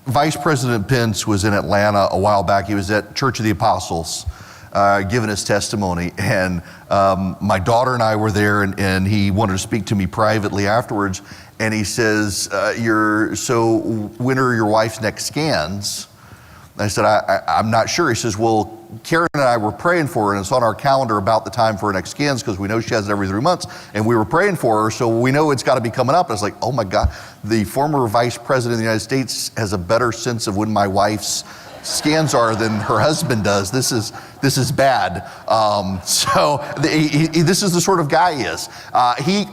Vice President Pence was in Atlanta a while back. He was at Church of the Apostles, giving his testimony, and my daughter and I were there, and he wanted to speak to me privately afterwards, and he says, so when are your wife's next scans? And I said, I'm not sure. He says, well, Karen and I were praying for her, and it's on our calendar about the time for her next scans, because we know she has it every 3 months, and we were praying for her, so we know it's got to be coming up. And it's like, oh my God, the former Vice President of the United States has a better sense of when my wife's scans are than her husband does. This is bad. This is the sort of guy he is. He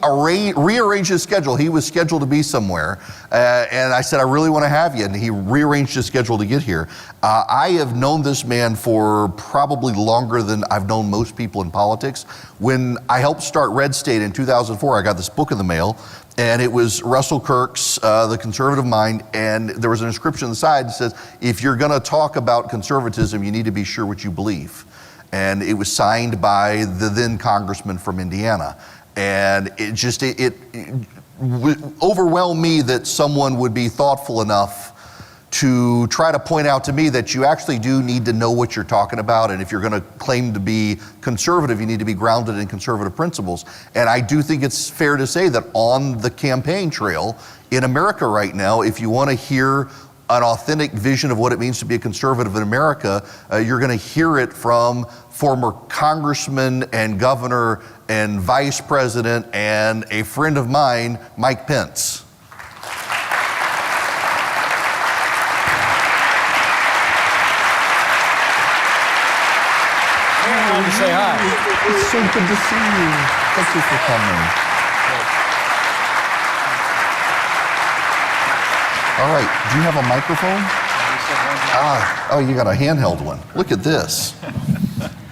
rearranged his schedule. He was scheduled to be somewhere, and I said, I really want to have you, and he rearranged his schedule to get here. I have known this man for probably longer than I've known most people in politics. When I helped start Red State in 2004, I got this book in the mail, and it was Russell Kirk's The Conservative Mind, and there was an inscription on the side that says, if you're gonna talk about conservatism, you need to be sure what you believe. And it was signed by the then congressman from Indiana. And it overwhelmed me that someone would be thoughtful enough to try to point out to me that you actually do need to know what you're talking about, and if you're gonna claim to be conservative, you need to be grounded in conservative principles. And I do think it's fair to say that on the campaign trail in America right now, if you wanna hear an authentic vision of what it means to be a conservative in America, you're gonna hear it from former congressman and governor and vice president and a friend of mine, Mike Pence. To say hi. It's so good to see you. Thank you for coming. All right, do you have a microphone? Oh, you got a handheld one. Look at this.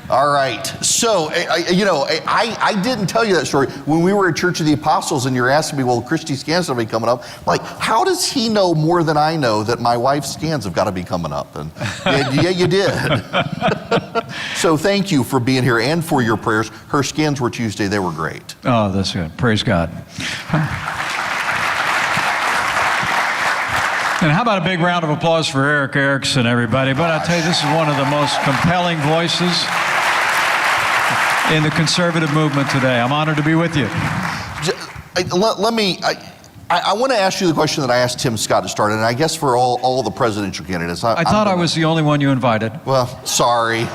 All right, so, I didn't tell you that story. When we were at Church of the Apostles and you're asking me, well, Christy's scans will be coming up. Like, how does he know more than I know that my wife's scans have got to be coming up? And yeah, you did. So thank you for being here and for your prayers. Her scans were Tuesday, they were great. Oh, that's good, praise God. And how about a big round of applause for Erick Erickson, everybody? But I tell you, this is one of the most compelling voices in the conservative movement today. I'm honored to be with you. I want to ask you the question that I asked Tim Scott to start, and I guess for all the presidential candidates. I thought I was the only one you invited. Well, sorry.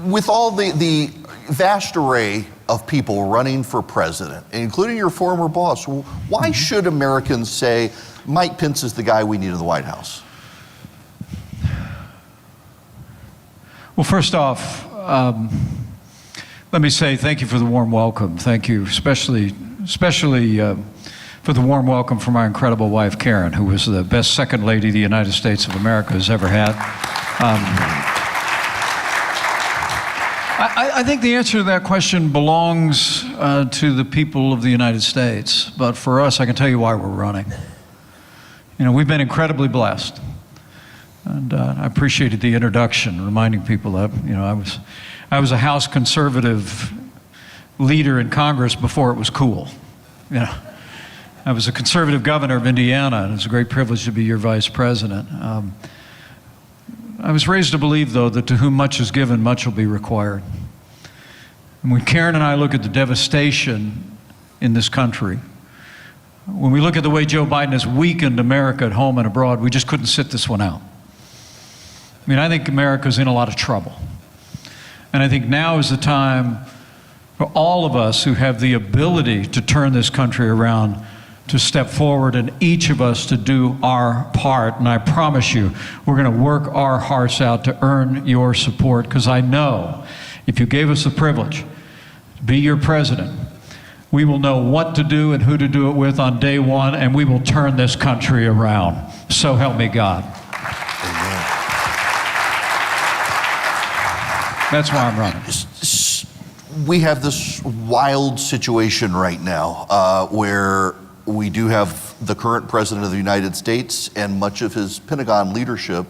With all the vast array of people running for president, including your former boss, why should Americans say Mike Pence is the guy we need in the White House? Well, first off, let me say thank you for the warm welcome. Thank you, especially for the warm welcome from my incredible wife, Karen, who was the best second lady the United States of America has ever had. I think the answer to that question belongs to the people of the United States. But for us, I can tell you why we're running. We've been incredibly blessed. And I appreciated the introduction, reminding people that, I was a House conservative leader in Congress before it was cool. I was a conservative governor of Indiana, and it's a great privilege to be your vice president. I was raised to believe, though, that to whom much is given, much will be required. And when Karen and I look at the devastation in this country, when we look at the way Joe Biden has weakened America at home and abroad, we just couldn't sit this one out. I think America's in a lot of trouble. And I think now is the time for all of us who have the ability to turn this country around to step forward, and each of us to do our part. And I promise you, we're going to work our hearts out to earn your support, because I know if you gave us the privilege to be your president, we will know what to do and who to do it with on day one, and we will turn this country around. So help me God. Amen. That's why I'm running. We have this wild situation right now where we do have the current president of the United States and much of his Pentagon leadership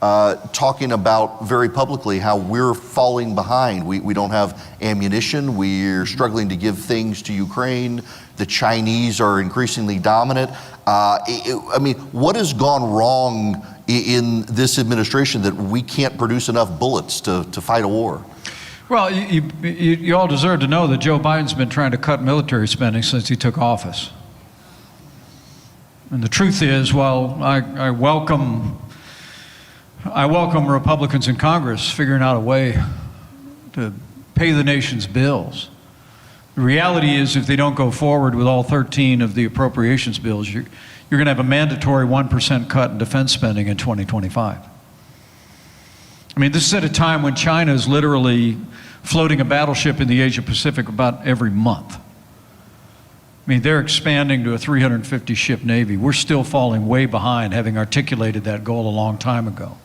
talking about very publicly how we're falling behind. We don't have ammunition. We're struggling to give things to Ukraine. The Chinese are increasingly dominant. I mean, what has gone wrong in this administration that we can't produce enough bullets to fight a war? Well, you all deserve to know that Joe Biden's been trying to cut military spending since he took office. And the truth is, while I welcome Republicans in Congress figuring out a way to pay the nation's bills, the reality is if they don't go forward with all 13 of the appropriations bills, you're going to have a mandatory 1% cut in defense spending in 2025. I mean, this is at a time when China is literally floating a battleship in the Asia Pacific about every month. I mean, they're expanding to a 350-ship Navy. We're still falling way behind, having articulated that goal a long time ago.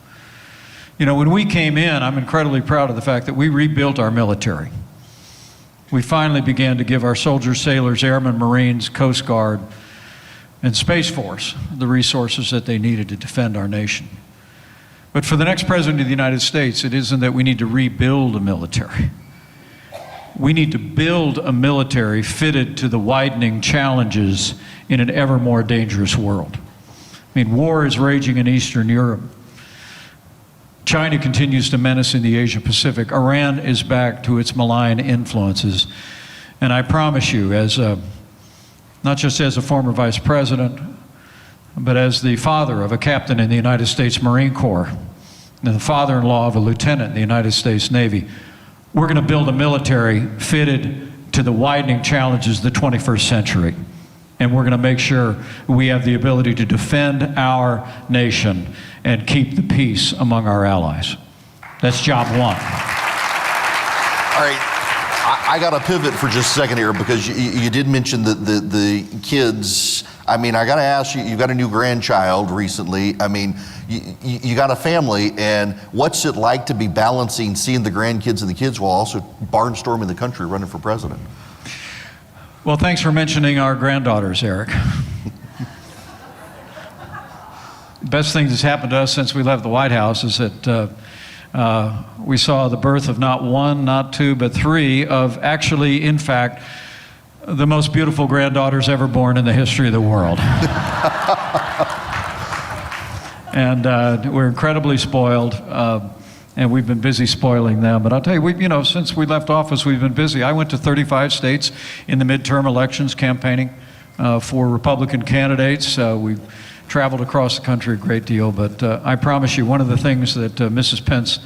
You know, when we came in, I'm incredibly proud of the fact that we rebuilt our military. We finally began to give our soldiers, sailors, airmen, Marines, Coast Guard, and Space Force the resources that they needed to defend our nation. But for the next president of the United States, it isn't that we need to rebuild a military. We need to build a military fitted to the widening challenges in an ever more dangerous world. I mean, war is raging in Eastern Europe. China continues to menace in the Asia Pacific. Iran is back to its malign influences. And I promise you, not just as a former vice president, but as the father of a captain in the United States Marine Corps and the father-in-law of a lieutenant in the United States Navy, we're going to build a military fitted to the widening challenges of the 21st century. And we're going to make sure we have the ability to defend our nation and keep the peace among our allies. That's job one. All right. I got to pivot for just a second here because you did mention the kids. I mean, I got to ask you, you've got a new grandchild recently. I mean, you got a family, and what's it like to be balancing seeing the grandkids and the kids while also barnstorming the country running for president? Well, thanks for mentioning our granddaughters, Eric. The best thing that's happened to us since we left the White House is that we saw the birth of not one, not two, but three of actually, in fact, the most beautiful granddaughters ever born in the history of the world. And we're incredibly spoiled, and we've been busy spoiling them. But I'll tell you, since we left office, we've been busy. I went to 35 states in the midterm elections campaigning for Republican candidates. We've traveled across the country a great deal, but I promise you, one of the things that Mrs. Pence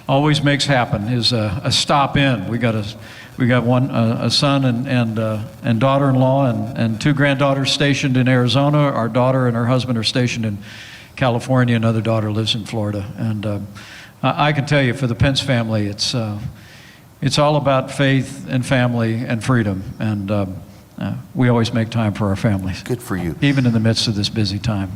always makes happen is a stop in. We got a son and daughter-in-law and two granddaughters stationed in Arizona. Our daughter and her husband are stationed in California. Another daughter lives in Florida. And I can tell you, for the Pence family, it's all about faith and family and freedom. And we always make time for our families. Good for you. Even in the midst of this busy time.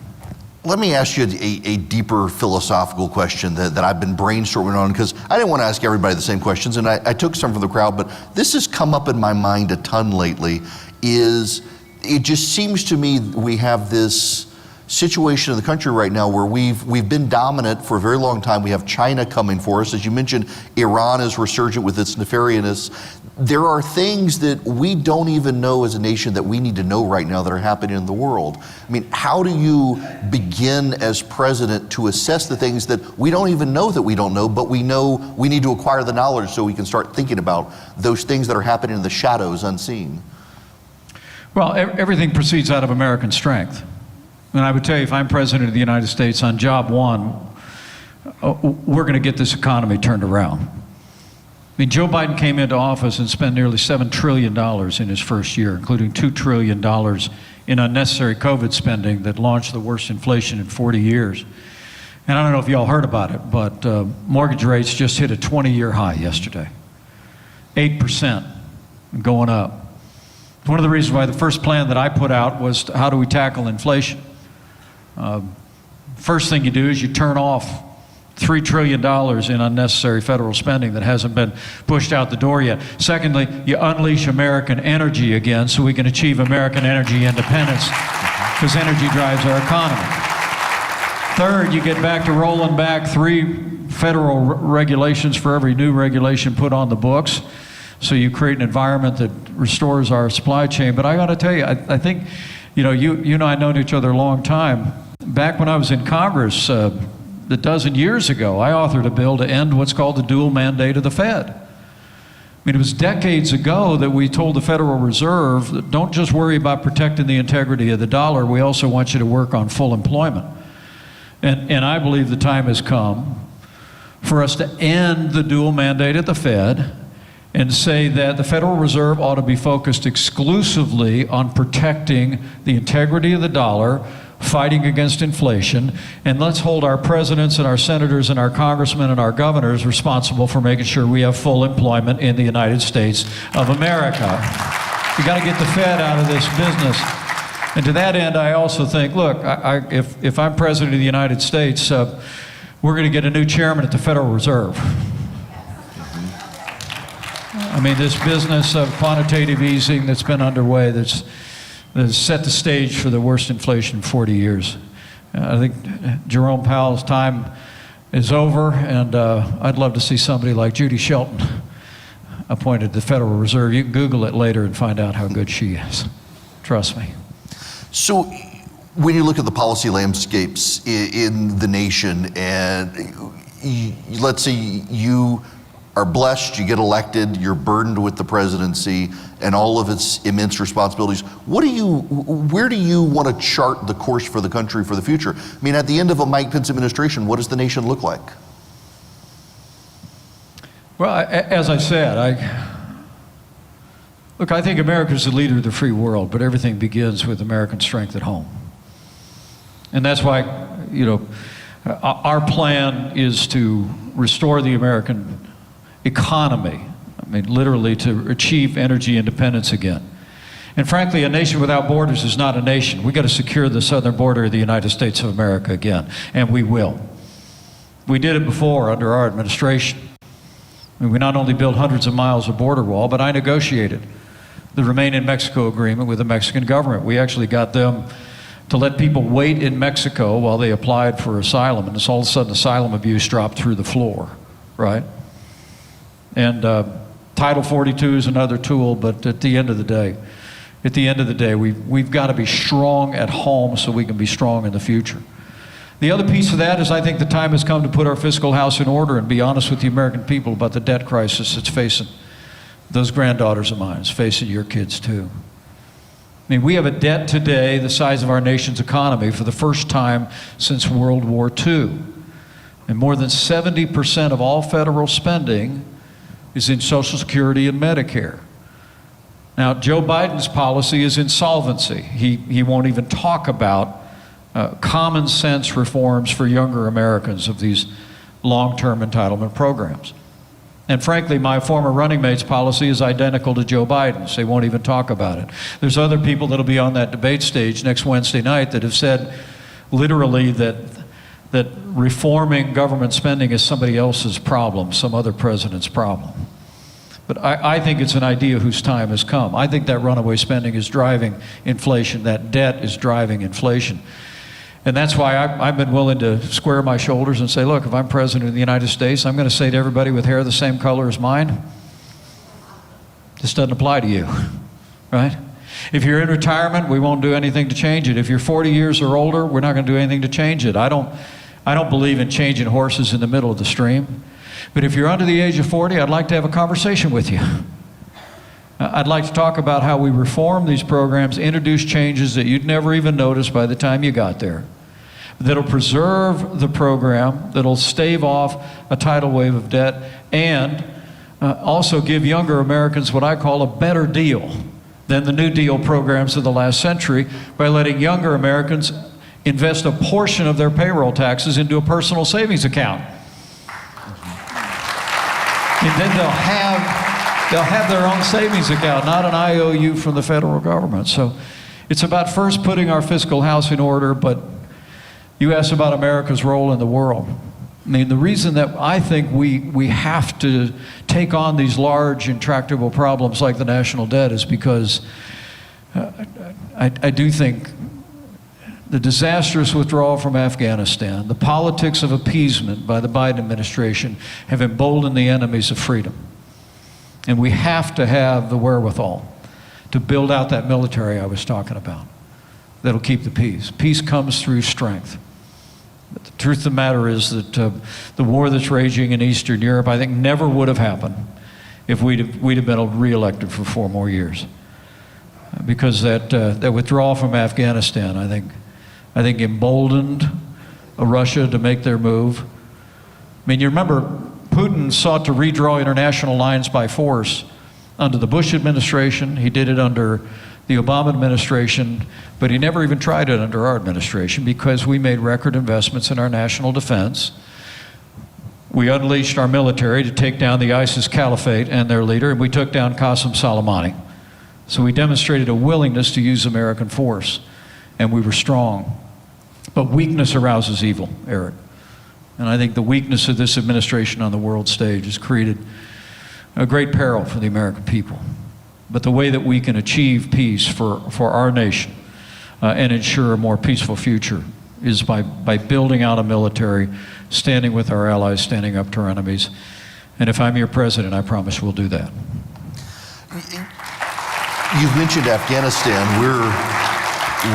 Let me ask you a deeper philosophical question that I've been brainstorming on, because I didn't want to ask everybody the same questions, and I took some from the crowd, but this has come up in my mind a ton lately. It just seems to me we have this situation in the country right now where we've been dominant for a very long time. We have China coming for us. As you mentioned, Iran is resurgent with its nefarious. There are things that we don't even know as a nation that we need to know right now that are happening in the world. I mean, how do you begin as president to assess the things that we don't even know that we don't know, but we know we need to acquire the knowledge so we can start thinking about those things that are happening in the shadows unseen? Well, everything proceeds out of American strength. And I would tell you, if I'm president of the United States, on job one, we're going to get this economy turned around. I mean, Joe Biden came into office and spent nearly $7 trillion in his first year, including $2 trillion in unnecessary COVID spending that launched the worst inflation in 40 years. And I don't know if y'all heard about it, but mortgage rates just hit a 20-year high yesterday. 8% going up. One of the reasons why the first plan that I put out was how do we tackle inflation? First thing you do is you turn off $3 trillion in unnecessary federal spending that hasn't been pushed out the door yet. Secondly, you unleash American energy again so we can achieve American energy independence, because energy drives our economy. Third, you get back to rolling back 3 federal regulations for every new regulation put on the books. So you create an environment that restores our supply chain. But I got to tell you, I think, you and I known each other a long time. Back when I was in Congress, a dozen years ago, I authored a bill to end what's called the dual mandate of the Fed. I mean, it was decades ago that we told the Federal Reserve that don't just worry about protecting the integrity of the dollar, we also want you to work on full employment. And I believe the time has come for us to end the dual mandate of the Fed and say that the Federal Reserve ought to be focused exclusively on protecting the integrity of the dollar, fighting against inflation, and let's hold our presidents and our senators and our congressmen and our governors responsible for making sure we have full employment in the United States of America. You got to get the Fed out of this business. And to that end, I also think, look, if I'm president of the United States, we're going to get a new chairman at the Federal Reserve. I mean, this business of quantitative easing that's been underway, that's set the stage for the worst inflation in 40 years. I think Jerome Powell's time is over, and I'd love to see somebody like Judy Shelton appointed to the Federal Reserve. You can Google it later and find out how good she is. Trust me. So when you look at the policy landscapes in the nation, and let's say you are blessed, you get elected, you're burdened with the presidency and all of its immense responsibilities, where do you want to chart the course for the country for the future? I mean, at the end of a Mike Pence administration, what does the nation look like? Well, as I said, I think America's the leader of the free world, but everything begins with American strength at home. And that's why, our plan is to restore the American economy. I mean, literally to achieve energy independence again. And frankly, a nation without borders is not a nation. We got to secure the southern border of the United States of America again, and we will. We did it before under our administration. I mean, we not only built hundreds of miles of border wall, but I negotiated the Remain in Mexico agreement with the Mexican government. We actually got them to let people wait in Mexico while they applied for asylum, and all of a sudden asylum abuse dropped through the floor, right? And Title 42 is another tool, but at the end of the day, we've got to be strong at home so we can be strong in the future. The other piece of that is I think the time has come to put our fiscal house in order and be honest with the American people about the debt crisis that's facing those granddaughters of mine. It's facing your kids too. I mean, we have a debt today the size of our nation's economy for the first time since World War II. And more than 70% of all federal spending is in Social Security and Medicare. Now, Joe Biden's policy is insolvency. He won't even talk about common sense reforms for younger Americans of these long-term entitlement programs. And frankly, my former running mate's policy is identical to Joe Biden's. They won't even talk about it. There's other people that'll be on that debate stage next Wednesday night that have said literally that reforming government spending is somebody else's problem, some other president's problem. But I think it's an idea whose time has come. I think that runaway spending is driving inflation. That debt is driving inflation. And that's why I've been willing to square my shoulders and say, look, if I'm president of the United States, I'm going to say to everybody with hair the same color as mine, this doesn't apply to you, right? If you're in retirement, we won't do anything to change it. If you're 40 years or older, we're not going to do anything to change it. I don't believe in changing horses in the middle of the stream. But if you're under the age of 40, I'd like to have a conversation with you. I'd like to talk about how we reform these programs, introduce changes that you'd never even notice by the time you got there, that'll preserve the program, that'll stave off a tidal wave of debt, and also give younger Americans what I call a better deal than the New Deal programs of the last century by letting younger Americans invest a portion of their payroll taxes into a personal savings account. And then they'll have their own savings account, not an IOU from the federal government. So it's about first putting our fiscal house in order, but you asked about America's role in the world. I mean, the reason that I think we have to take on these large, intractable problems like the national debt is because I do think the disastrous withdrawal from Afghanistan, the politics of appeasement by the Biden administration have emboldened the enemies of freedom. And we have to have the wherewithal to build out that military I was talking about that'll keep the peace. Peace comes through strength. But the truth of the matter is that the war that's raging in Eastern Europe, I think, never would have happened if we'd have been reelected for 4 more years. Because that withdrawal from Afghanistan, I think emboldened Russia to make their move. I mean, you remember, Putin sought to redraw international lines by force under the Bush administration. He did it under the Obama administration, but he never even tried it under our administration because we made record investments in our national defense. We unleashed our military to take down the ISIS caliphate and their leader, and we took down Qasem Soleimani. So we demonstrated a willingness to use American force, and we were strong. But weakness arouses evil, Eric. And I think the weakness of this administration on the world stage has created a great peril for the American people. But the way that we can achieve peace for our nation and ensure a more peaceful future is by building out a military, standing with our allies, standing up to our enemies. And if I'm your president, I promise we'll do that. You've mentioned Afghanistan. We're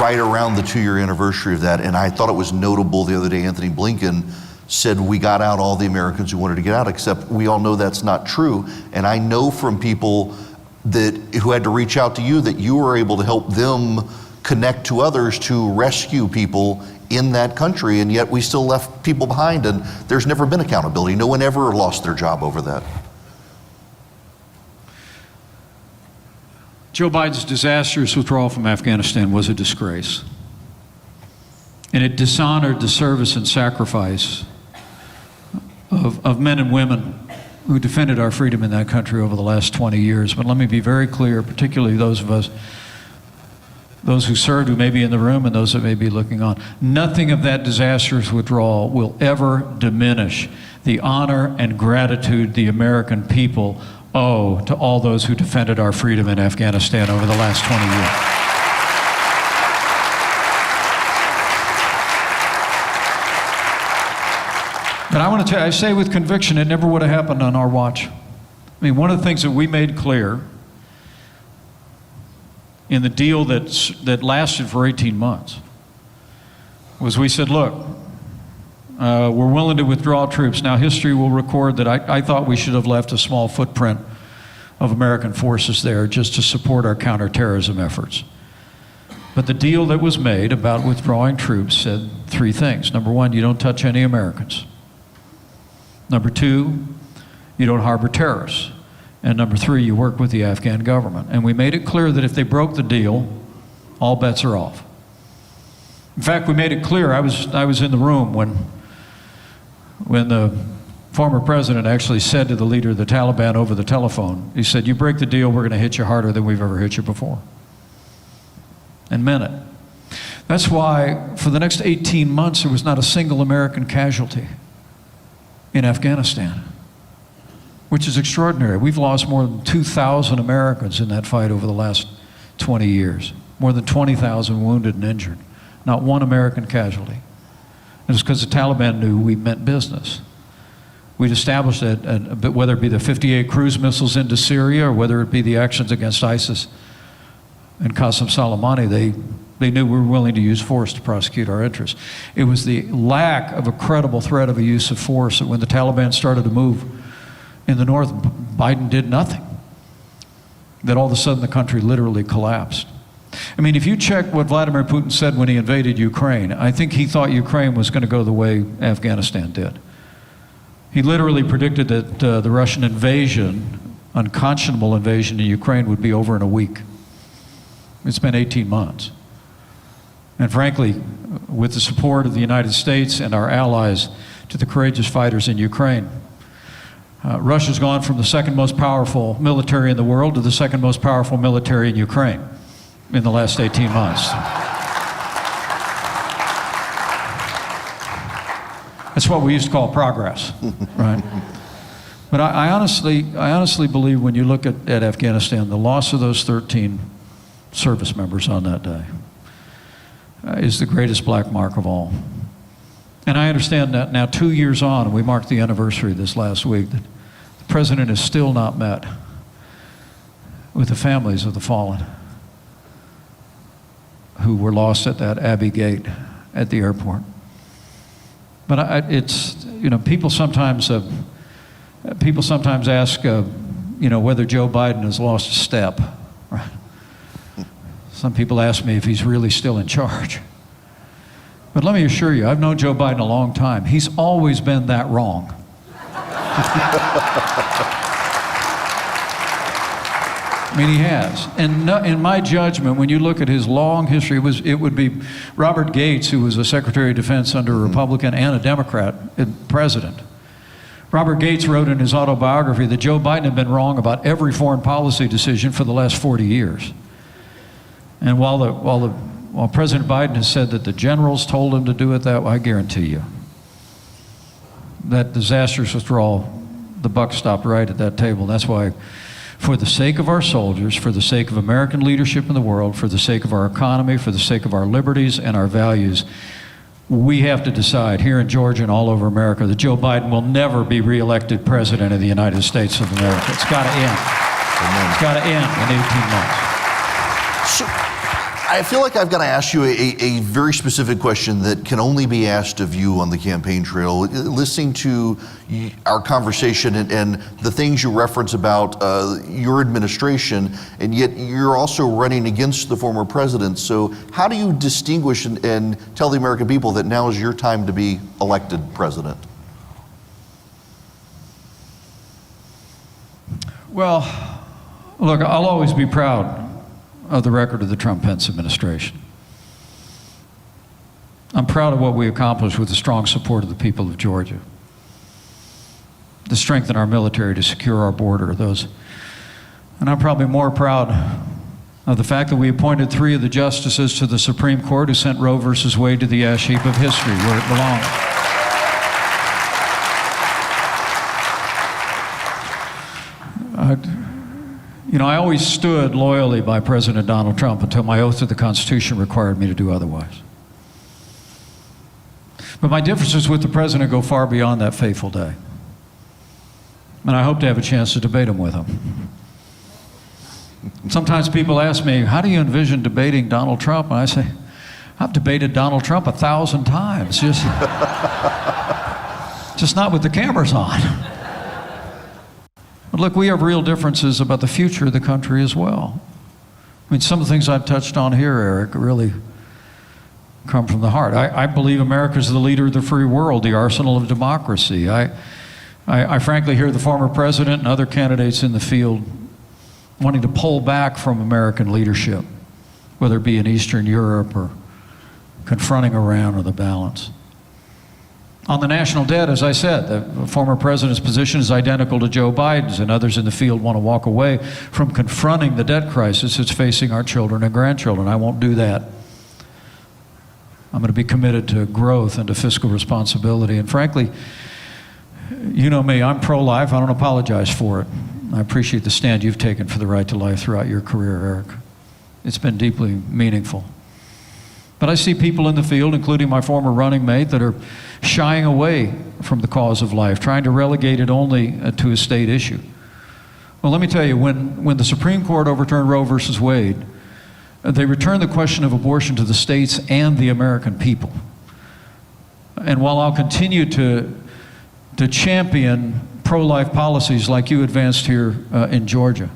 right around the 2-year anniversary of that, and I thought it was notable the other day Anthony Blinken said we got out all the Americans who wanted to get out, except we all know that's not true. And I know from people who had to reach out to you that you were able to help them connect to others to rescue people in that country, and yet we still left people behind, and there's never been accountability. No one ever lost their job over that. Joe Biden's disastrous withdrawal from Afghanistan was a disgrace. And it dishonored the service and sacrifice of men and women who defended our freedom in that country over the last 20 years. But let me be very clear, particularly those of us, those who served, who may be in the room and those that may be looking on. Nothing of that disastrous withdrawal will ever diminish the honor and gratitude the American people owe to all those who defended our freedom in Afghanistan over the last 20 years. But I want to tell you, I say with conviction, it never would have happened on our watch. I mean, one of the things that we made clear in the deal that lasted for 18 months was we said, look, we're willing to withdraw troops. Now, history will record that I thought we should have left a small footprint of American forces there just to support our counterterrorism efforts. But the deal that was made about withdrawing troops said 3 things. Number 1, you don't touch any Americans. Number 2, you don't harbor terrorists. And number 3, you work with the Afghan government. And we made it clear that if they broke the deal, all bets are off. In fact, we made it clear, I was in the room when the former president actually said to the leader of the Taliban over the telephone, he said, you break the deal, we're going to hit you harder than we've ever hit you before. And meant it. That's why for the next 18 months, there was not a single American casualty in Afghanistan, which is extraordinary. We've lost more than 2,000 Americans in that fight over the last 20 years, more than 20,000 wounded and injured, not one American casualty. And it's because the Taliban knew we meant business. We'd established that, whether it be the 58 cruise missiles into Syria or whether it be the actions against ISIS and Qasem Soleimani, they knew we were willing to use force to prosecute our interests. It was the lack of a credible threat of a use of force that when the Taliban started to move in the north, Biden did nothing. That all of a sudden the country literally collapsed. I mean, if you check what Vladimir Putin said when he invaded Ukraine, I think he thought Ukraine was going to go the way Afghanistan did. He literally predicted that the Russian invasion, unconscionable invasion in Ukraine, would be over in a week. It's been 18 months. And frankly, with the support of the United States and our allies to the courageous fighters in Ukraine, Russia's gone from the second most powerful military in the world to the second most powerful military in Ukraine in the last 18 months. That's what we used to call progress, right? But I honestly believe when you look at Afghanistan, the loss of those 13 service members on that day, is the greatest black mark of all. And I understand that now 2 years on, we marked the anniversary this last week, that the president has still not met with the families of the fallen who were lost at that Abbey Gate at the airport. But it's, you know, people sometimes ask, you know, whether Joe Biden has lost a step. Right? Some people ask me if he's really still in charge. But let me assure you, I've known Joe Biden a long time. He's always been that wrong. I mean, he has. And no, in my judgment, when you look at his long history, it would be Robert Gates, who was a Secretary of Defense under a Republican and a Democrat president. Robert Gates wrote in his autobiography that Joe Biden had been wrong about every foreign policy decision for the last 40 years. And while President Biden has said that the generals told him to do it that way, I guarantee you that disastrous withdrawal, the buck stopped right at that table. That's why, for the sake of our soldiers, for the sake of American leadership in the world, for the sake of our economy, for the sake of our liberties and our values, we have to decide here in Georgia and all over America that Joe Biden will never be reelected President of the United States of America. It's got to end. Amen. It's got to end in 18 months. So, I feel like I've got to ask you a very specific question that can only be asked of you on the campaign trail. Listening to our conversation and the things you reference about your administration, and yet you're also running against the former president. So how do you distinguish and tell the American people that now is your time to be elected president? Well, look, I'll always be proud of the record of the Trump-Pence administration. I'm proud of what we accomplished with the strong support of the people of Georgia, to strengthen our military, to secure our border, and I'm probably more proud of the fact that we appointed 3 of the justices to the Supreme Court who sent Roe versus Wade to the ash heap of history where it belongs. You know, I always stood loyally by President Donald Trump until my oath to the Constitution required me to do otherwise. But my differences with the president go far beyond that fateful day. And I hope to have a chance to debate them with him. Sometimes people ask me, how do you envision debating Donald Trump? And I say, I've debated Donald Trump 1,000 times, just not with the cameras on. But look, we have real differences about the future of the country as well. I mean, some of the things I've touched on here, Eric, really come from the heart. I believe America is the leader of the free world, the arsenal of democracy. I frankly hear the former president and other candidates in the field wanting to pull back from American leadership, whether it be in Eastern Europe or confronting Iran or the balance. On the national debt, as I said, the former president's position is identical to Joe Biden's, and others in the field want to walk away from confronting the debt crisis that's facing our children and grandchildren. I won't do that. I'm going to be committed to growth and to fiscal responsibility. And frankly, you know me, I'm pro-life. I don't apologize for it. I appreciate the stand you've taken for the right to life throughout your career, Eric. It's been deeply meaningful. But I see people in the field, including my former running mate, that are shying away from the cause of life, trying to relegate it only to a state issue. Well, let me tell you, when the Supreme Court overturned Roe versus Wade, they returned the question of abortion to the states and the American people. And while I'll continue to champion pro-life policies like you advanced here in Georgia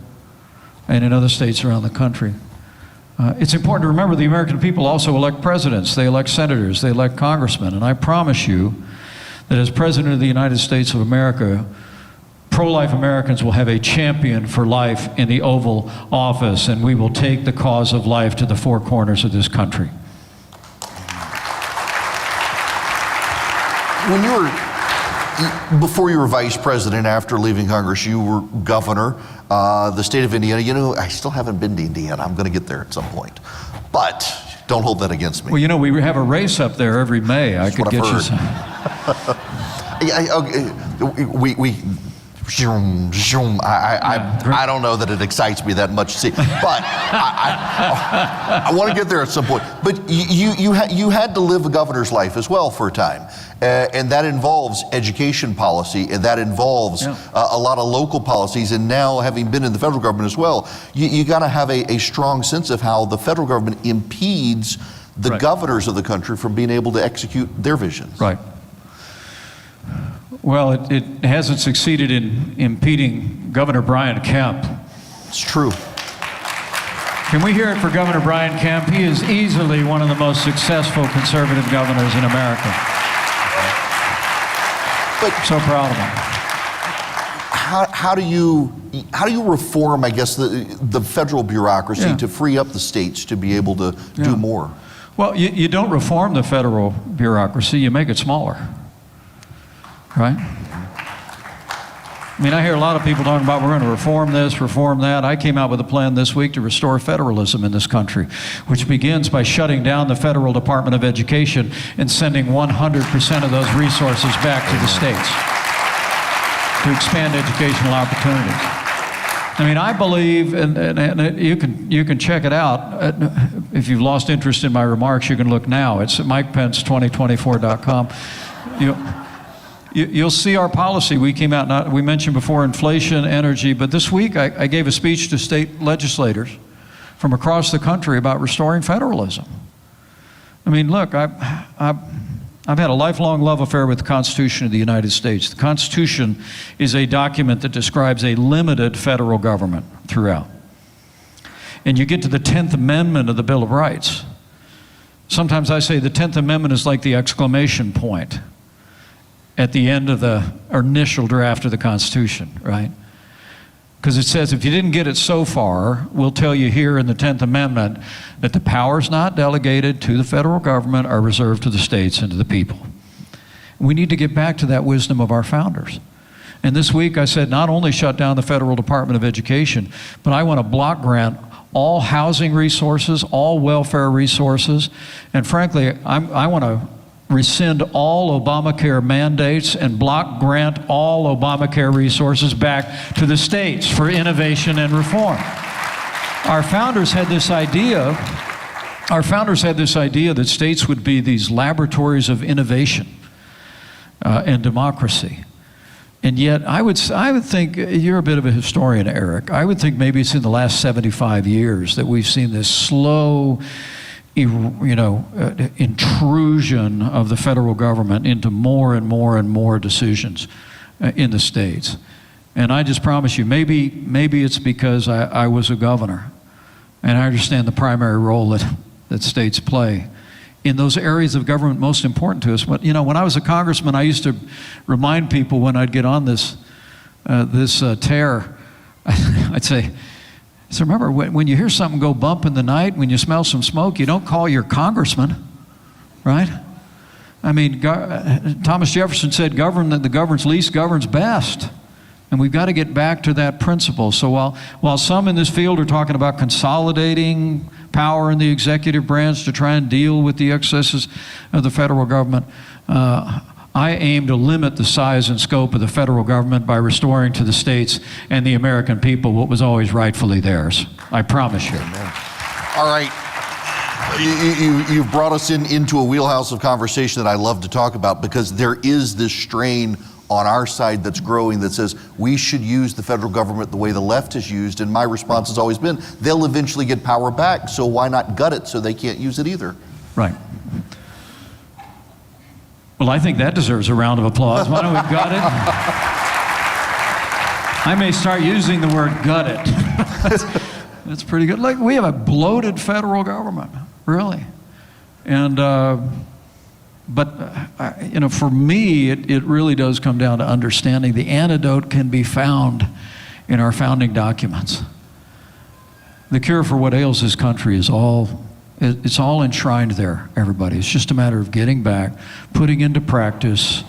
and in other states around the country, it's important to remember the American people also elect presidents, they elect senators, they elect congressmen, and I promise you that as President of the United States of America, pro-life Americans will have a champion for life in the Oval Office, and we will take the cause of life to the four corners of this country. When you were, before you were vice president, after leaving Congress, you were governor, the state of Indiana. You know, I still haven't been to Indiana. I'm going to get there at some point. But don't hold that against me. Well, you know, we have a race up there every May. I could get you some. I don't know that it excites me that much to see, but I want to get there at some point. But you had to live a governor's life as well for a time, and that involves education policy, and that involves a lot of local policies. And now, having been in the federal government as well, you got to have a strong sense of how the federal government impedes the governors of the country from being able to execute their visions. Right. Well, it hasn't succeeded in impeding Governor Brian Kemp. It's true. Can we hear it for Governor Brian Kemp? He is easily one of the most successful conservative governors in America. But so proud of him. How do you reform, I guess, the federal bureaucracy to free up the states to be able to do more? Well, you don't reform the federal bureaucracy, you make it smaller. Right? I mean, I hear a lot of people talking about we're going to reform this, reform that. I came out with a plan this week to restore federalism in this country, which begins by shutting down the Federal Department of Education and sending 100% of those resources back to the states to expand educational opportunities. I mean, I believe, and you can check it out. If you've lost interest in my remarks, you can look now. It's at MikePence2024.com. You'll see our policy. We came out, we mentioned before inflation, energy, but this week I gave a speech to state legislators from across the country about restoring federalism. I mean, look, I've had a lifelong love affair with the Constitution of the United States. The Constitution is a document that describes a limited federal government throughout. And you get to the 10th Amendment of the Bill of Rights. Sometimes I say the 10th Amendment is like the exclamation point at the end of the initial draft of the Constitution, right? Because it says if you didn't get it so far, we'll tell you here in the 10th Amendment that the powers not delegated to the federal government are reserved to the states and to the people. We need to get back to that wisdom of our founders. And this week I said not only shut down the Federal Department of Education, but I want to block grant all housing resources, all welfare resources, and frankly, I want to rescind all Obamacare mandates and block grant all Obamacare resources back to the states for innovation and reform. Our founders had this idea that states would be these laboratories of innovation and democracy. And yet, I would think, you're a bit of a historian, Eric, I would think maybe it's in the last 75 years that we've seen this slow intrusion of the federal government into more and more and more decisions in the states. And I just promise you, maybe it's because I was a governor and I understand the primary role that states play in those areas of government most important to us. But, when I was a congressman, I used to remind people when I'd get on this tear, I'd say, so remember, when you hear something go bump in the night, when you smell some smoke, you don't call your congressman, right? I mean, Thomas Jefferson said, the governs least governs best. And we've got to get back to that principle. So while some in this field are talking about consolidating power in the executive branch to try and deal with the excesses of the federal government, I aim to limit the size and scope of the federal government by restoring to the states and the American people what was always rightfully theirs. I promise you. Amen. All right. You've brought us into a wheelhouse of conversation that I love to talk about, because there is this strain on our side that's growing that says we should use the federal government the way the left has used. And my response has always been, they'll eventually get power back, so why not gut it so they can't use it either? Right. Well, I think that deserves a round of applause. Why don't we gut it? I may start using the word gut it. That's pretty good. Like, we have a bloated federal government, really. And, for me, it really does come down to understanding the antidote can be found in our founding documents. The cure for what ails this country is it's all enshrined there, everybody. It's just a matter of getting back, putting into practice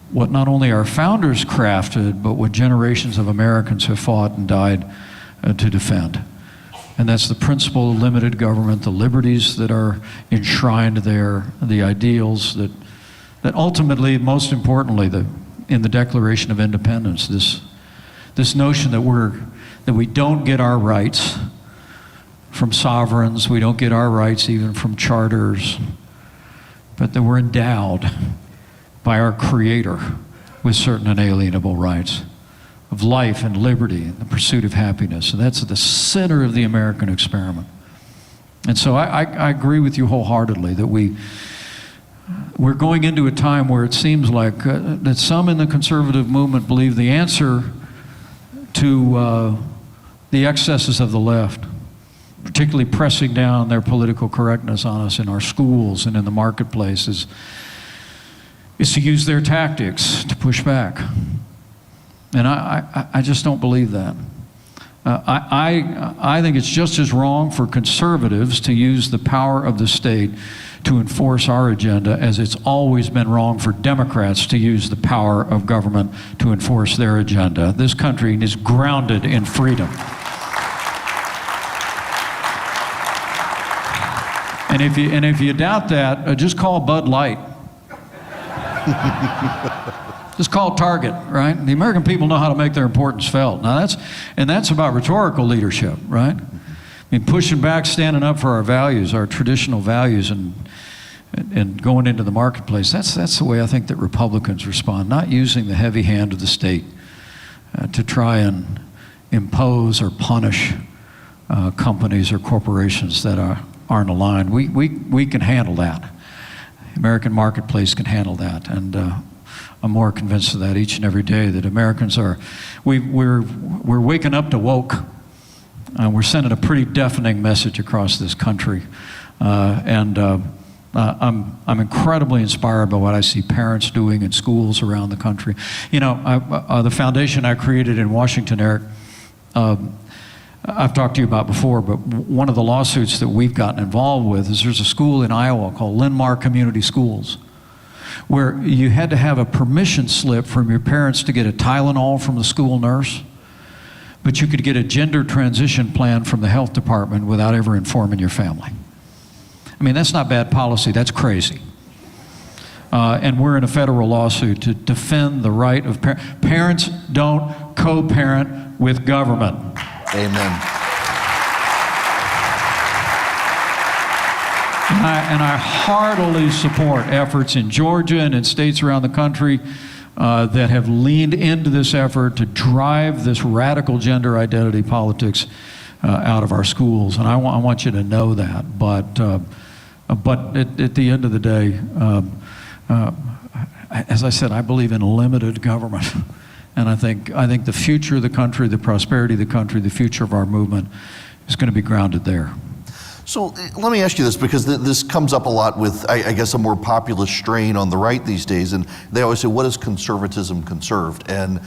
what not only our founders crafted, but what generations of Americans have fought and died to defend. And that's the principle of limited government, the liberties that are enshrined there, the ideals that ultimately, most importantly, in the Declaration of Independence, this This notion that we don't get our rights from sovereigns, we don't get our rights even from charters, but that we're endowed by our Creator with certain inalienable rights of life and liberty and the pursuit of happiness. And that's at the center of the American experiment. And so I agree with you wholeheartedly that we're going into a time where it seems like that some in the conservative movement believe the answer to the excesses of the left, particularly pressing down their political correctness on us in our schools and in the marketplace, is to use their tactics to push back. And I just don't believe that. I think it's just as wrong for conservatives to use the power of the state to enforce our agenda as it's always been wrong for Democrats to use the power of government to enforce their agenda. This country is grounded in freedom. And if you doubt that, just call Bud Light. Just call Target, right? The American people know how to make their importance felt. Now that's about rhetorical leadership, right? I mean, pushing back, standing up for our values, our traditional values, and going into the marketplace. That's the way I think that Republicans respond, not using the heavy hand of the state to try and impose or punish companies or corporations that aren't aligned. We can handle that. The American marketplace can handle that, and I'm more convinced of that each and every day, that Americans we're waking up to woke. We're sending a pretty deafening message across this country, and I'm incredibly inspired by what I see parents doing in schools around the country. You know, the foundation I created in Washington, Eric, I've talked to you about before, but one of the lawsuits that we've gotten involved with is there's a school in Iowa called Linn-Mar Community Schools, where you had to have a permission slip from your parents to get a Tylenol from the school nurse, but you could get a gender transition plan from the health department without ever informing your family. I mean, that's not bad policy, that's crazy. And we're in a federal lawsuit to defend the right of parents don't co-parent with government. Amen. And I heartily support efforts in Georgia and in states around the country that have leaned into this effort to drive this radical gender identity politics out of our schools. And I want you to know that. But at the end of the day, as I said, I believe in limited government. And I think the future of the country, the prosperity of the country, the future of our movement is going to be grounded there. So let me ask you this, because this comes up a lot with, I guess, a more populist strain on the right these days. And they always say, what is conservatism conserved? And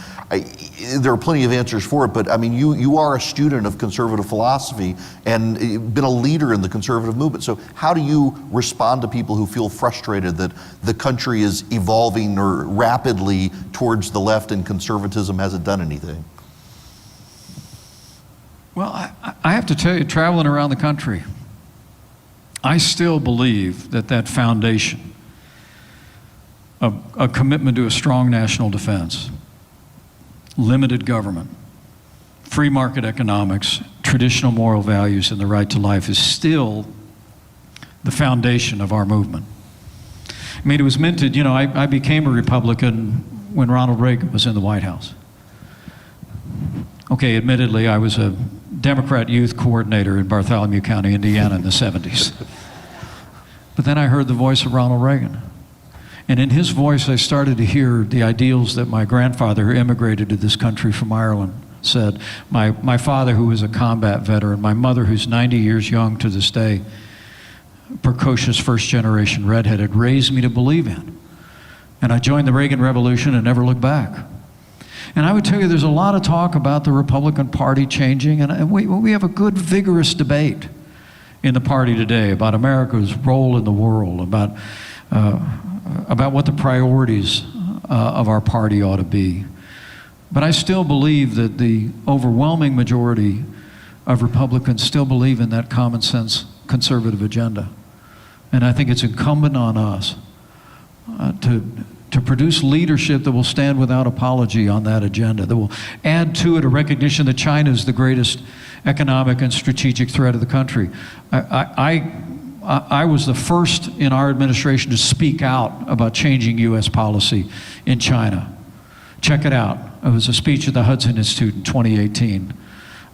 there are plenty of answers for it, but I mean, you are a student of conservative philosophy and been a leader in the conservative movement. So how do you respond to people who feel frustrated that the country is evolving or rapidly towards the left and conservatism hasn't done anything? Well, I have to tell you, traveling around the country, I still believe that foundation of a commitment to a strong national defense, limited government, free market economics, traditional moral values, and the right to life is still the foundation of our movement. I mean, it was minted, you know, I became a Republican when Ronald Reagan was in the White House. Okay, admittedly, I was a Democrat youth coordinator in Bartholomew County, Indiana in the 70s. But then I heard the voice of Ronald Reagan. And in his voice, I started to hear the ideals that my grandfather, who immigrated to this country from Ireland, said. My father, who was a combat veteran, my mother, who's 90 years young to this day, precocious first-generation redhead, had raised me to believe in. And I joined the Reagan Revolution and never looked back. And I would tell you, there's a lot of talk about the Republican Party changing, and we have a good, vigorous debate in the party today about America's role in the world, about what the priorities of our party ought to be. But I still believe that the overwhelming majority of Republicans still believe in that common sense conservative agenda. And I think it's incumbent on us to produce leadership that will stand without apology on that agenda, that will add to it a recognition that China is the greatest economic and strategic threat of the country. I was the first in our administration to speak out about changing U.S. policy in China. Check it out. It was a speech at the Hudson Institute in 2018.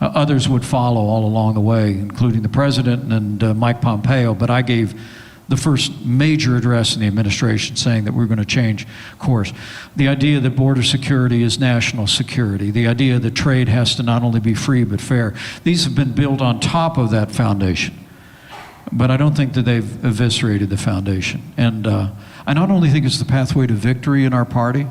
Others would follow all along the way, including the president and Mike Pompeo, but I gave the first major address in the administration saying that we're going to change course. The idea that border security is national security, the idea that trade has to not only be free but fair, these have been built on top of that foundation. But I don't think that they've eviscerated the foundation. And I not only think it's the pathway to victory in our party,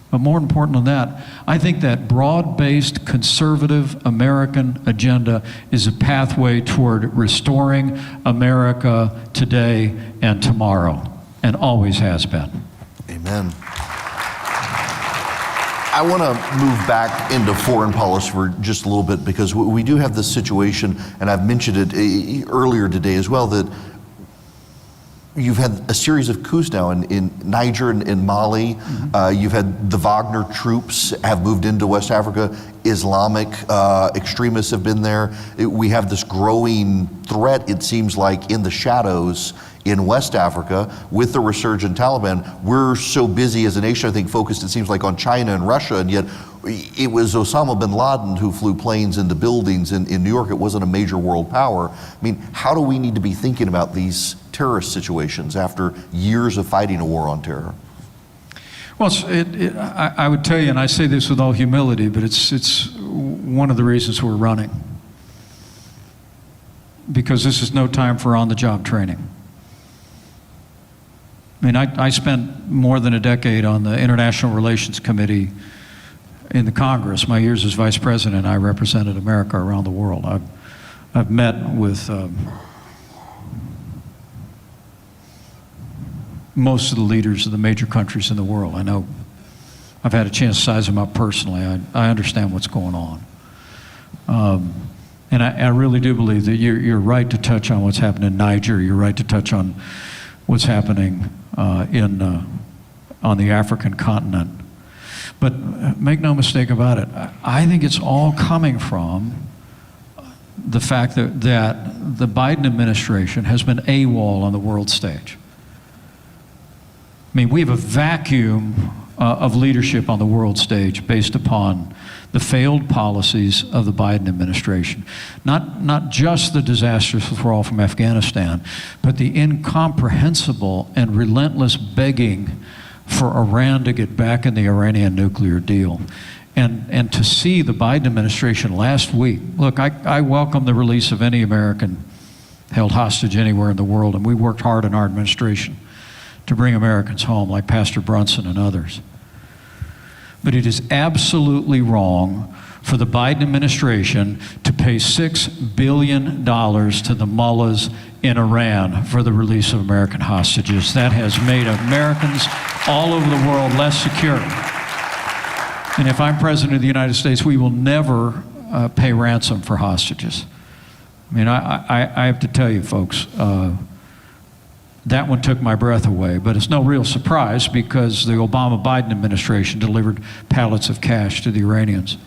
but more important than that, I think that broad-based conservative American agenda is a pathway toward restoring America today and tomorrow, and always has been. Amen. I want to move back into foreign policy for just a little bit, because we do have this situation, and I've mentioned it earlier today as well, that you've had a series of coups now in Niger and in Mali. Mm-hmm. You've had the Wagner troops have moved into West Africa. Islamic extremists have been there. We have this growing threat, it seems like, in the shadows in West Africa with the resurgent Taliban. We're so busy as a nation, I think, focused, it seems like, on China and Russia, and yet it was Osama bin Laden who flew planes into buildings in New York. It wasn't a major world power. I mean, how do we need to be thinking about these terrorist situations after years of fighting a war on terror? Well, I would tell you, and I say this with all humility, but it's one of the reasons we're running. Because this is no time for on-the-job training. I mean, I spent more than a decade on the International Relations Committee in the Congress. My years as Vice President, I represented America around the world. I've met with most of the leaders of the major countries in the world. I know I've had a chance to size them up personally. I understand what's going on. And I really do believe that you're right to touch on what's happening in Niger. You're right to touch on what's happening on the African continent. But make no mistake about it, I think it's all coming from the fact that the Biden administration has been AWOL on the world stage. I mean, we have a vacuum of leadership on the world stage based upon the failed policies of the Biden administration. Not just the disastrous withdrawal from Afghanistan, but the incomprehensible and relentless begging for Iran to get back in the Iranian nuclear deal. And to see the Biden administration last week, look, I welcome the release of any American held hostage anywhere in the world, and we worked hard in our administration to bring Americans home, like Pastor Brunson and others. But it is absolutely wrong for the Biden administration to pay $6 billion to the mullahs in Iran for the release of American hostages. That has made Americans all over the world less secure. And if I'm President of the United States, we will never pay ransom for hostages. I mean, I have to tell you, folks, that one took my breath away, but it's no real surprise because the Obama-Biden administration delivered pallets of cash to the Iranians.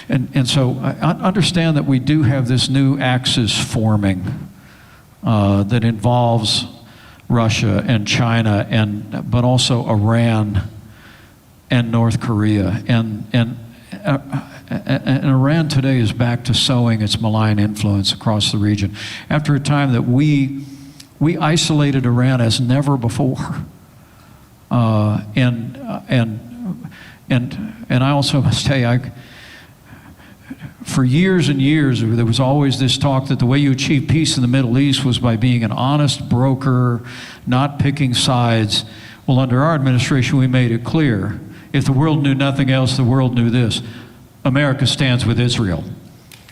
And so I understand that we do have this new axis forming that involves Russia and China, but also Iran and North Korea. And Iran today is back to sowing its malign influence across the region after a time that we isolated Iran as never before. And I also must tell you, for years and years, there was always this talk that the way you achieve peace in the Middle East was by being an honest broker, not picking sides. Well, under our administration, we made it clear, if the world knew nothing else, the world knew this: America stands with Israel.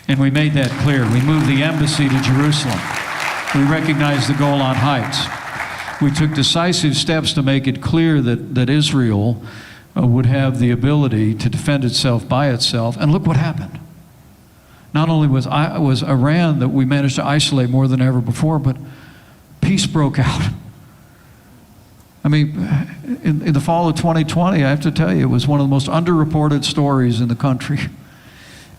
And we made that clear. We moved the embassy to Jerusalem. We recognized the Golan Heights. We took decisive steps to make it clear that Israel would have the ability to defend itself by itself. And look what happened. Not only was Iran that we managed to isolate more than ever before, but peace broke out. I mean, in the fall of 2020, I have to tell you, it was one of the most underreported stories in the country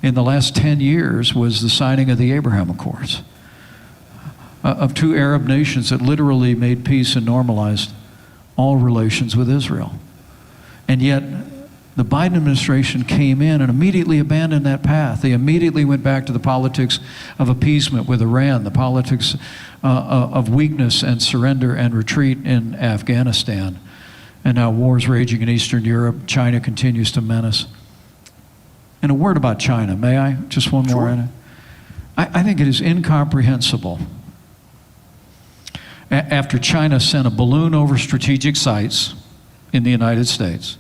in the last 10 years was the signing of the Abraham Accords of two Arab nations that literally made peace and normalized all relations with Israel. And yet, the Biden administration came in and immediately abandoned that path. They immediately went back to the politics of appeasement with Iran, the politics of weakness and surrender and retreat in Afghanistan. And now wars raging in Eastern Europe. China continues to menace. And a word about China, may I? Just one more. Sure. I think it is incomprehensible. After China sent a balloon over strategic sites in the United States,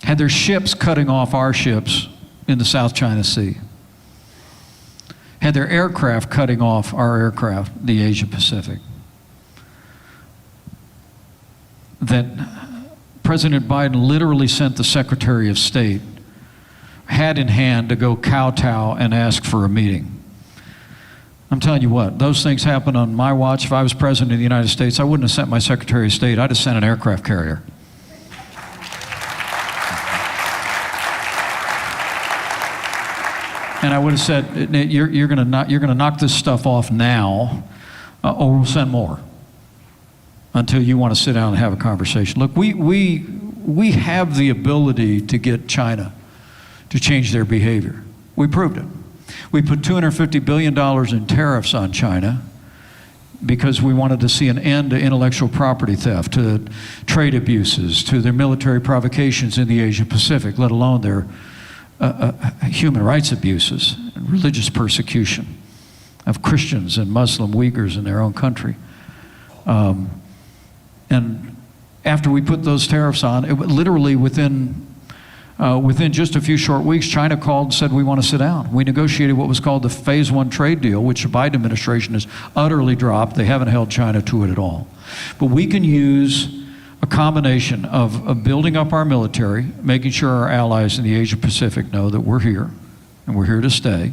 had their ships cutting off our ships in the South China Sea, had their aircraft cutting off our aircraft, the Asia Pacific, that President Biden literally sent the Secretary of State hat in hand to go kowtow and ask for a meeting. I'm telling you what, those things happen on my watch. If I was President of the United States, I wouldn't have sent my Secretary of State, I'd have sent an aircraft carrier. And I would have said, you're going to knock this stuff off now, or we'll send more until you want to sit down and have a conversation. Look, we have the ability to get China to change their behavior. We proved it. We put $250 billion in tariffs on China because we wanted to see an end to intellectual property theft, to trade abuses, to their military provocations in the Asia Pacific, let alone their human rights abuses and religious persecution of Christians and Muslim Uyghurs in their own country. And after we put those tariffs on, it literally within just a few short weeks, China called and said, we want to sit down. We negotiated what was called the Phase 1 trade deal, which the Biden administration has utterly dropped. They haven't held China to it at all. But we can use a combination of building up our military, making sure our allies in the Asia Pacific know that we're here, and we're here to stay.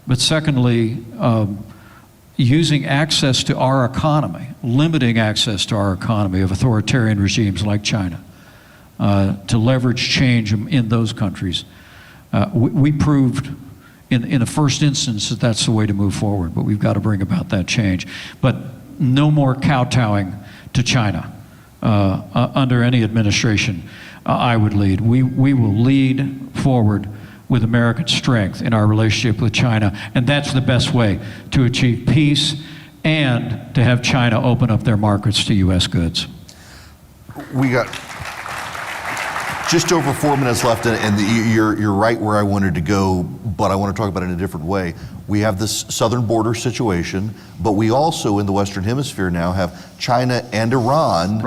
But secondly, using access to our economy, limiting access to our economy of authoritarian regimes like China, to leverage change in those countries. We proved in the first instance that that's the way to move forward, but we've got to bring about that change. But no more kowtowing to China under any administration I would lead. We will lead forward with American strength in our relationship with China, and that's the best way to achieve peace and to have China open up their markets to U.S. goods. We got just over 4 minutes left, and you're right where I wanted to go, but I want to talk about it in a different way. We have this southern border situation, but we also in the Western Hemisphere now have China and Iran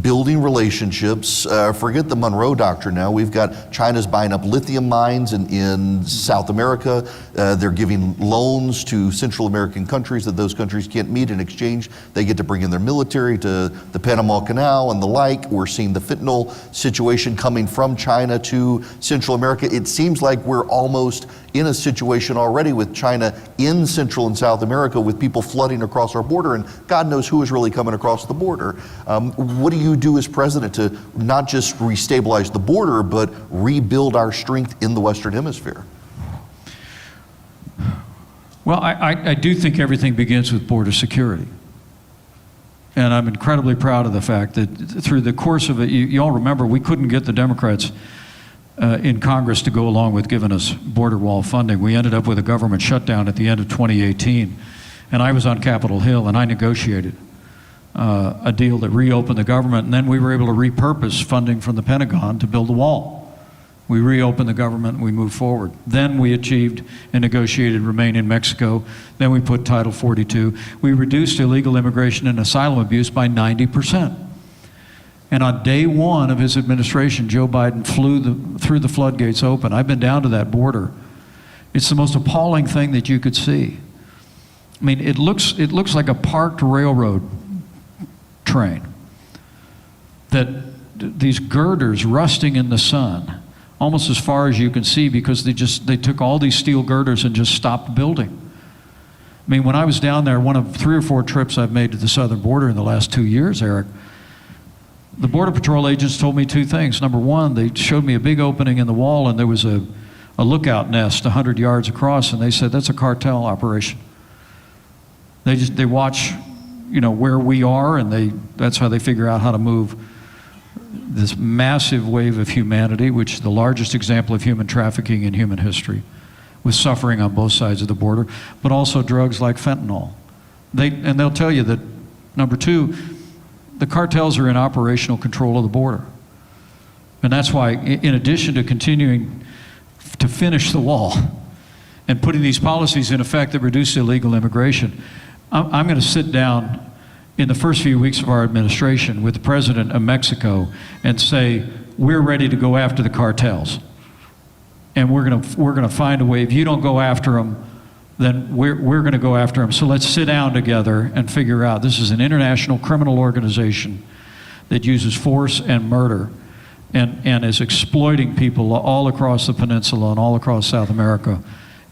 building relationships. Forget the Monroe Doctrine now. We've got China's buying up lithium mines in South America. They're giving loans to Central American countries that those countries can't meet. In exchange, they get to bring in their military to the Panama Canal and the like. We're seeing the fentanyl situation coming from China to Central America. It seems like we're almost in a situation already with China in Central and South America with people flooding across our border, and God knows who is really coming across the border. What do you do as president to not just restabilize the border, but rebuild our strength in the Western Hemisphere? Well, I do think everything begins with border security. And I'm incredibly proud of the fact that through the course of it, you all remember we couldn't get the Democrats in Congress to go along with giving us border wall funding. We ended up with a government shutdown at the end of 2018. And I was on Capitol Hill and I negotiated a deal that reopened the government, and then we were able to repurpose funding from the Pentagon to build a wall. We reopened the government and we moved forward. Then we achieved and negotiated Remain in Mexico. Then we put Title 42. We reduced illegal immigration and asylum abuse by 90%. And on day one of his administration, Joe Biden threw the floodgates open. I've been down to that border. It's the most appalling thing that you could see. I mean, it looks like a parked railroad train. That these girders rusting in the sun, almost as far as you can see, because they took all these steel girders and just stopped building. I mean, when I was down there, one of 3 or 4 trips I've made to the southern border in the last 2 years, Eric, the Border Patrol agents told me 2 things. Number one, they showed me a big opening in the wall, and there was a lookout nest 100 yards across, and they said, that's a cartel operation. They watch, where we are, and that's how they figure out how to move this massive wave of humanity, which is the largest example of human trafficking in human history, with suffering on both sides of the border, but also drugs like fentanyl. And they'll tell you that, number 2, the cartels are in operational control of the border. And that's why, in addition to continuing to finish the wall and putting these policies in effect that reduce illegal immigration, I'm going to sit down in the first few weeks of our administration with the president of Mexico and say, we're ready to go after the cartels. And we're going to find a way. If you don't go after them, then we're going to go after them. So let's sit down together and figure out. This is an international criminal organization that uses force and murder and is exploiting people all across the peninsula and all across South America.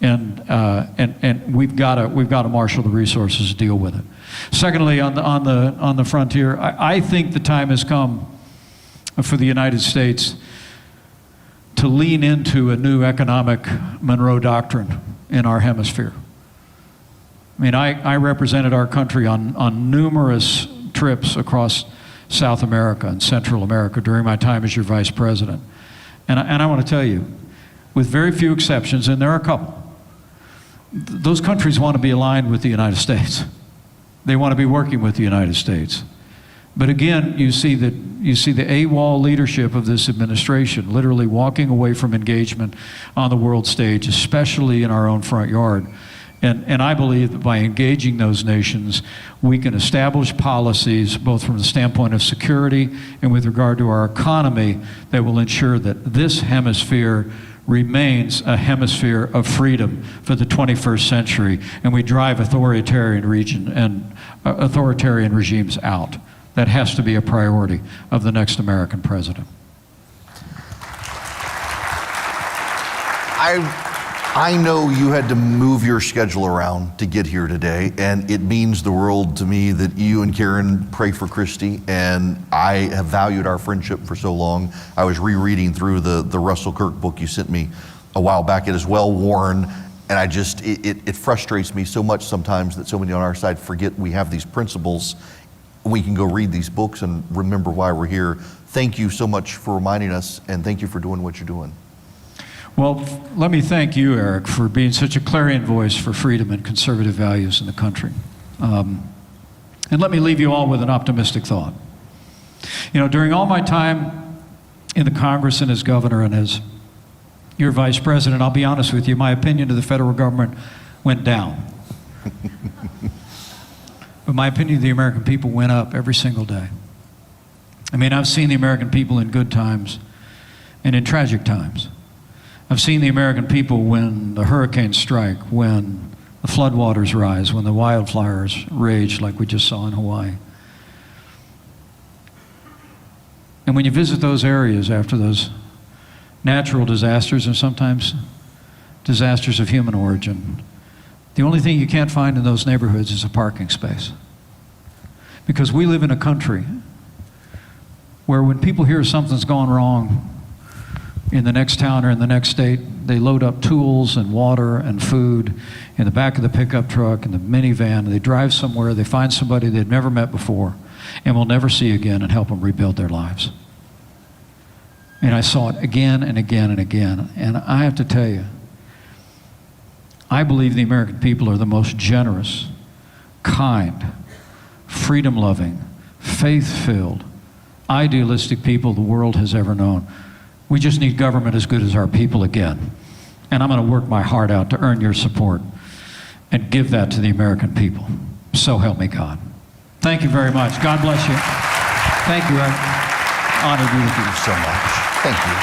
And we've got to marshal the resources to deal with it. Secondly, on the frontier, I think the time has come for the United States to lean into a new economic Monroe Doctrine in our hemisphere. I mean, I represented our country on numerous trips across South America and Central America during my time as your vice president. And I want to tell you, with very few exceptions, and there are a couple, those countries want to be aligned with the United States. They want to be working with the United States. But again, you see the AWOL leadership of this administration literally walking away from engagement on the world stage, especially in our own front yard. And I believe that by engaging those nations, we can establish policies, both from the standpoint of security and with regard to our economy, that will ensure that this hemisphere remains a hemisphere of freedom for the 21st century, and we drive authoritarian regimes out. That has to be a priority of the next American president. I know you had to move your schedule around to get here today, and it means the world to me that you and Karen pray for Christy, and I have valued our friendship for so long. I was rereading through the Russell Kirk book you sent me a while back. It is well worn, and it frustrates me so much sometimes that so many on our side forget we have these principles. We can go read these books and remember why we're here. Thank you so much for reminding us, and thank you for doing what you're doing. Well, let me thank you, Eric, for being such a clarion voice for freedom and conservative values in the country. And let me leave you all with an optimistic thought. During all my time in the Congress and as governor and as your vice president, I'll be honest with you, my opinion of the federal government went down. But my opinion of the American people went up every single day. I mean, I've seen the American people in good times and in tragic times. I've seen the American people when the hurricanes strike, when the floodwaters rise, when the wildfires rage like we just saw in Hawaii. And when you visit those areas after those natural disasters and sometimes disasters of human origin, the only thing you can't find in those neighborhoods is a parking space. Because we live in a country where when people hear something's gone wrong in the next town or in the next state, they load up tools and water and food in the back of the pickup truck and the minivan, and they drive somewhere, they find somebody they've never met before and will never see again and help them rebuild their lives. And I saw it again and again and again. And I have to tell you, I believe the American people are the most generous, kind, freedom-loving, faith-filled, idealistic people the world has ever known. We just need government as good as our people again. And I'm going to work my heart out to earn your support and give that to the American people. So help me God. Thank you very much. God bless you. Thank you. I'm honored to be with you so much. Thank you.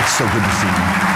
It's so good to see you.